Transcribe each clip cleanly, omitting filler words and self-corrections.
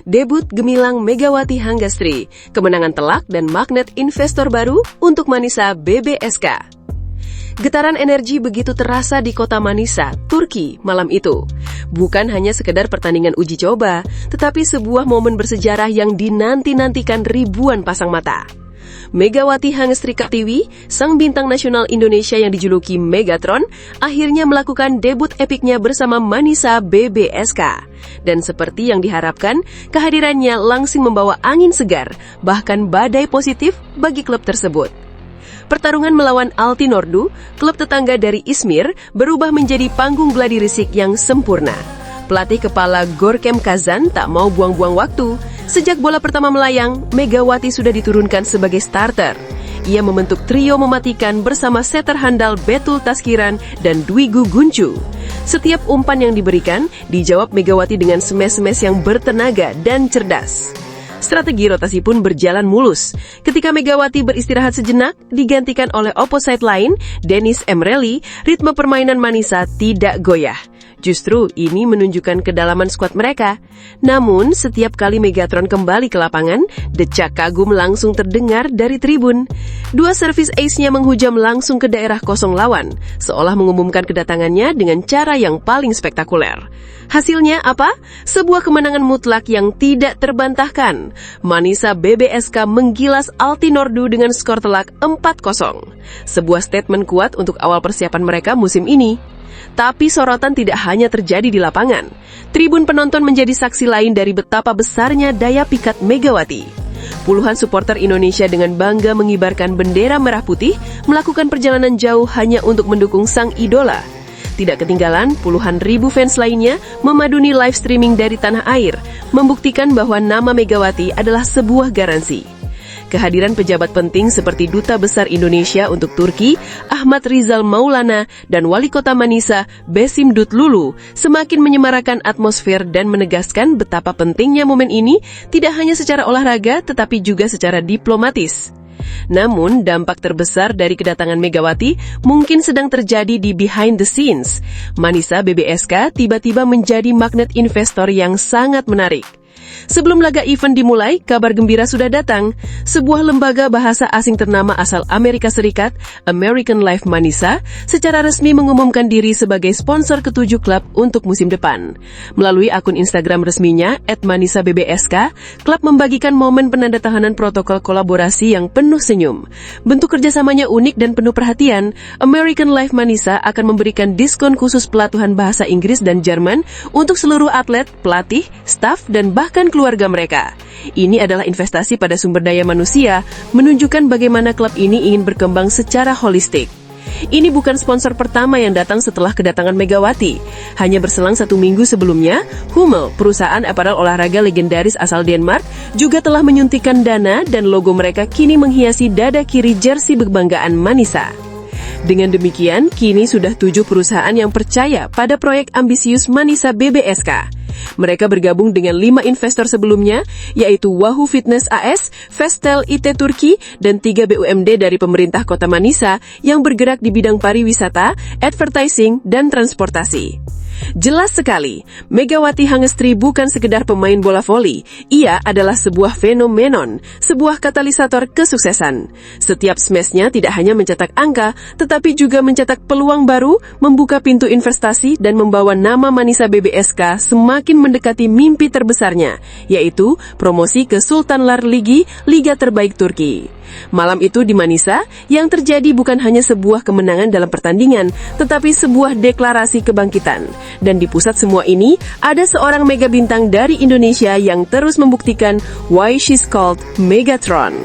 Debut gemilang Megawati Hangestri, kemenangan telak dan magnet investor baru untuk Manisa BBSK. Getaran energi begitu terasa di kota Manisa, Turki malam itu. Bukan hanya sekedar pertandingan uji coba, tetapi sebuah momen bersejarah yang dinanti-nantikan ribuan pasang mata. Megawati Hangestri Kartiwi, sang bintang nasional Indonesia yang dijuluki Megatron, akhirnya melakukan debut epiknya bersama Manisa BBSK. Dan seperti yang diharapkan, kehadirannya langsung membawa angin segar, bahkan badai positif bagi klub tersebut. Pertarungan melawan Altinordu, klub tetangga dari Izmir, berubah menjadi panggung gladi resik yang sempurna. Pelatih kepala Gorkem Kazan tak mau buang-buang waktu. Sejak bola pertama melayang, Megawati sudah diturunkan sebagai starter. Ia membentuk trio mematikan bersama setter handal Betul Taskiran dan Dwigu Guncu. Setiap umpan yang diberikan, dijawab Megawati dengan smash-smash yang bertenaga dan cerdas. Strategi rotasi pun berjalan mulus. Ketika Megawati beristirahat sejenak, digantikan oleh opposite lain, Dennis Emreli, ritme permainan Manisa tidak goyah. Justru ini menunjukkan kedalaman skuad mereka. Namun, setiap kali Megatron kembali ke lapangan, decak kagum langsung terdengar dari tribun. Dua servis ace-nya menghujam langsung ke daerah kosong lawan, seolah mengumumkan kedatangannya dengan cara yang paling spektakuler. Hasilnya apa? Sebuah kemenangan mutlak yang tidak terbantahkan. Manisa BBSK menggilas Altinordu dengan skor telak 4-0. Sebuah statement kuat untuk awal persiapan mereka musim ini. Tapi sorotan tidak hanya terjadi di lapangan. Tribun penonton menjadi saksi lain dari betapa besarnya daya pikat Megawati. Puluhan supporter Indonesia dengan bangga mengibarkan bendera merah putih melakukan perjalanan jauh hanya untuk mendukung sang idola. Tidak ketinggalan, puluhan ribu fans lainnya memaduni live streaming dari tanah air, membuktikan bahwa nama Megawati adalah sebuah garansi. Kehadiran pejabat penting seperti Duta Besar Indonesia untuk Turki, Ahmad Rizal Maulana, dan Wali Kota Manisa, Besim Dutlulu, semakin menyemarakan atmosfer dan menegaskan betapa pentingnya momen ini tidak hanya secara olahraga, tetapi juga secara diplomatis. Namun, dampak terbesar dari kedatangan Megawati mungkin sedang terjadi di behind the scenes. Manisa BBSK tiba-tiba menjadi magnet investor yang sangat menarik. Sebelum laga event dimulai, kabar gembira sudah datang. Sebuah lembaga bahasa asing ternama asal Amerika Serikat, American Life Manisa, secara resmi mengumumkan diri sebagai sponsor ke-7 klub untuk musim depan. Melalui akun Instagram resminya, @ManisaBBSK, klub membagikan momen penandatanganan protokol kolaborasi yang penuh senyum. Bentuk kerjasamanya unik dan penuh perhatian. American Life Manisa akan memberikan diskon khusus pelatihan bahasa Inggris dan Jerman untuk seluruh atlet, pelatih, staf, dan bahkan keluarga mereka. Ini adalah investasi pada sumber daya manusia, menunjukkan bagaimana klub ini ingin berkembang secara holistik. Ini bukan sponsor pertama yang datang setelah kedatangan Megawati. Hanya berselang 1 minggu sebelumnya, Hummel, perusahaan aparel olahraga legendaris asal Denmark, juga telah menyuntikkan dana dan logo mereka kini menghiasi dada kiri jersey kebanggaan Manisa. Dengan demikian, kini sudah 7 perusahaan yang percaya pada proyek ambisius Manisa BBSK. Mereka bergabung dengan 5 investor sebelumnya, yaitu Wahoo Fitness AS, Vestel IT Turki, dan 3 BUMD dari pemerintah kota Manisa yang bergerak di bidang pariwisata, advertising, dan transportasi. Jelas sekali, Megawati Hangestri bukan sekedar pemain bola voli. Ia adalah sebuah fenomenon, sebuah katalisator kesuksesan. Setiap smash-nya tidak hanya mencetak angka, tetapi juga mencetak peluang baru, membuka pintu investasi, dan membawa nama Manisa BBSK semakin mendekati mimpi terbesarnya, yaitu promosi ke Sultanlar Ligi, Liga Terbaik Turki. Malam itu di Manisa, yang terjadi bukan hanya sebuah kemenangan dalam pertandingan, tetapi sebuah deklarasi kebangkitan. Dan di pusat semua ini, ada seorang mega bintang dari Indonesia yang terus membuktikan why she's called Megatron.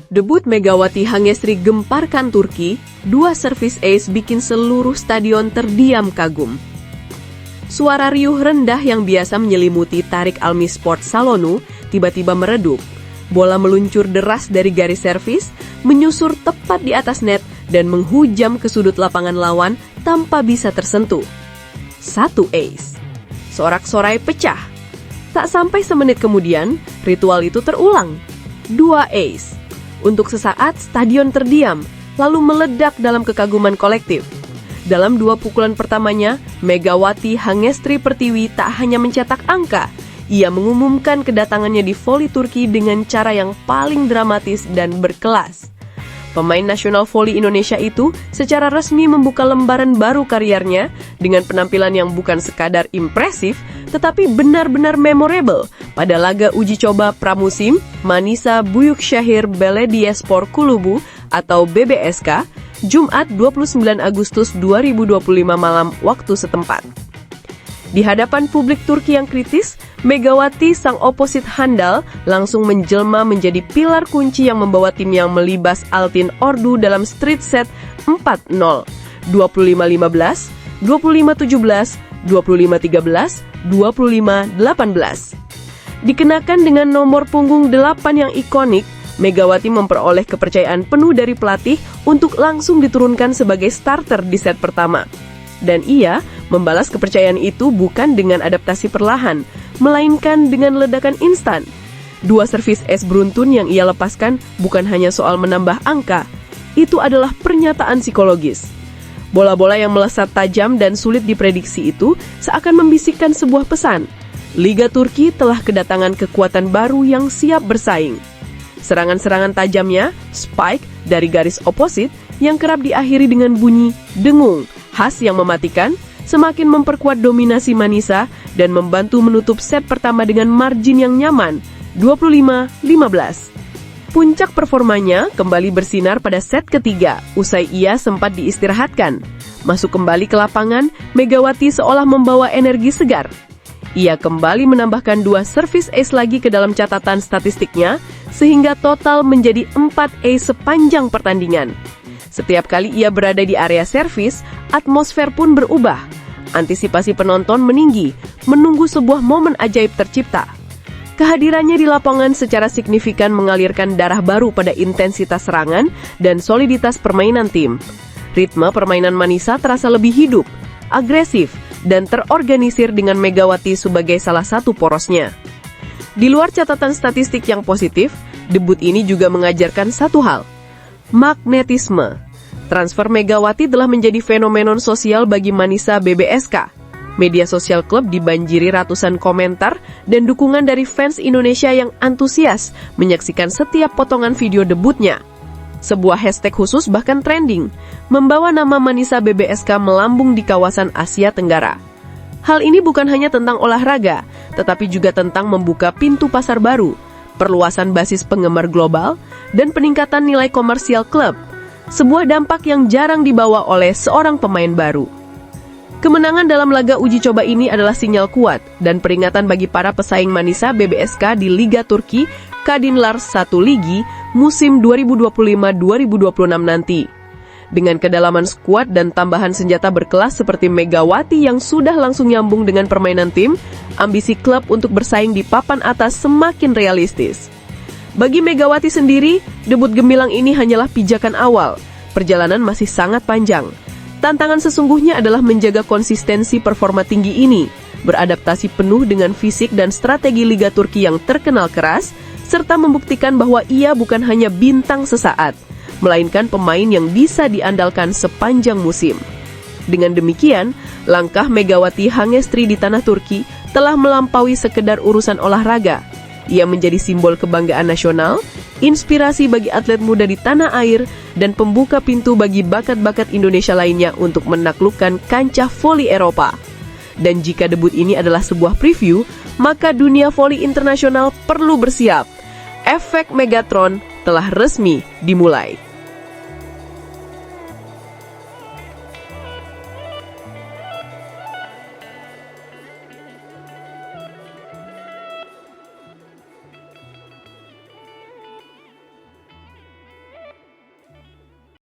Debut Megawati Hangestri gemparkan Turki, 2 servis ace bikin seluruh stadion terdiam kagum. Suara riuh rendah yang biasa menyelimuti Tarik Almi Sport Salonu tiba-tiba meredup. Bola meluncur deras dari garis servis, menyusur tepat di atas net dan menghujam ke sudut lapangan lawan tanpa bisa tersentuh. 1 ace. Sorak-sorai pecah. Tak sampai semenit kemudian, ritual itu terulang. 2 ace. Untuk sesaat, stadion terdiam, lalu meledak dalam kekaguman kolektif. Dalam 2 pukulan pertamanya, Megawati Hangestri Pertiwi tak hanya mencetak angka, ia mengumumkan kedatangannya di voli Turki dengan cara yang paling dramatis dan berkelas. Pemain nasional voli Indonesia itu secara resmi membuka lembaran baru karirnya dengan penampilan yang bukan sekadar impresif, tetapi benar-benar memorable pada laga uji coba pramusim Manisa Büyükşehir Belediyespor Kulübü atau BBSK, Jumat 29 Agustus 2025 malam waktu setempat. Di hadapan publik Turki yang kritis, Megawati sang oposit handal langsung menjelma menjadi pilar kunci yang membawa tim yang melibas Altin Ordu dalam street set 4-0, 25-15, 25-17, 25-13, 25-18. Dikenakan dengan nomor punggung 8 yang ikonik, Megawati memperoleh kepercayaan penuh dari pelatih untuk langsung diturunkan sebagai starter di set pertama. Dan ia membalas kepercayaan itu bukan dengan adaptasi perlahan, melainkan dengan ledakan instan. 2 servis es beruntun yang ia lepaskan bukan hanya soal menambah angka, itu adalah pernyataan psikologis. Bola-bola yang melesat tajam dan sulit diprediksi itu seakan membisikkan sebuah pesan. Liga Turki telah kedatangan kekuatan baru yang siap bersaing. Serangan-serangan tajamnya, spike dari garis oposit yang kerap diakhiri dengan bunyi dengung khas yang mematikan, semakin memperkuat dominasi Manisa dan membantu menutup set pertama dengan margin yang nyaman, 25-15. Puncak performanya kembali bersinar pada set ketiga, usai ia sempat diistirahatkan. Masuk kembali ke lapangan, Megawati seolah membawa energi segar. Ia kembali menambahkan 2 servis ace lagi ke dalam catatan statistiknya, sehingga total menjadi 4 ace sepanjang pertandingan. Setiap kali ia berada di area servis, atmosfer pun berubah. Antisipasi penonton meninggi, menunggu sebuah momen ajaib tercipta. Kehadirannya di lapangan secara signifikan mengalirkan darah baru pada intensitas serangan dan soliditas permainan tim. Ritme permainan Manisa terasa lebih hidup, agresif, dan terorganisir dengan Megawati sebagai salah satu porosnya. Di luar catatan statistik yang positif, debut ini juga mengajarkan satu hal: magnetisme. Transfer Megawati telah menjadi fenomenon sosial bagi Manisa BBSK. Media sosial klub dibanjiri ratusan komentar dan dukungan dari fans Indonesia yang antusias menyaksikan setiap potongan video debutnya. Sebuah hashtag khusus bahkan trending, membawa nama Manisa BBSK melambung di kawasan Asia Tenggara. Hal ini bukan hanya tentang olahraga, tetapi juga tentang membuka pintu pasar baru, perluasan basis penggemar global, dan peningkatan nilai komersial klub. Sebuah dampak yang jarang dibawa oleh seorang pemain baru. Kemenangan dalam laga uji coba ini adalah sinyal kuat dan peringatan bagi para pesaing Manisa BBSK di Liga Turki Kadınlar 1 Ligi musim 2025-2026 nanti. Dengan kedalaman skuad dan tambahan senjata berkelas seperti Megawati yang sudah langsung nyambung dengan permainan tim, ambisi klub untuk bersaing di papan atas semakin realistis. Bagi Megawati sendiri, debut gemilang ini hanyalah pijakan awal. Perjalanan masih sangat panjang. Tantangan sesungguhnya adalah menjaga konsistensi performa tinggi ini, beradaptasi penuh dengan fisik dan strategi Liga Turki yang terkenal keras, serta membuktikan bahwa ia bukan hanya bintang sesaat, melainkan pemain yang bisa diandalkan sepanjang musim. Dengan demikian, langkah Megawati Hangestri di tanah Turki telah melampaui sekedar urusan olahraga. Ia menjadi simbol kebanggaan nasional, inspirasi bagi atlet muda di tanah air, dan pembuka pintu bagi bakat-bakat Indonesia lainnya untuk menaklukkan kancah voli Eropa. Dan jika debut ini adalah sebuah preview, maka dunia voli internasional perlu bersiap. Efek Megatron telah resmi dimulai.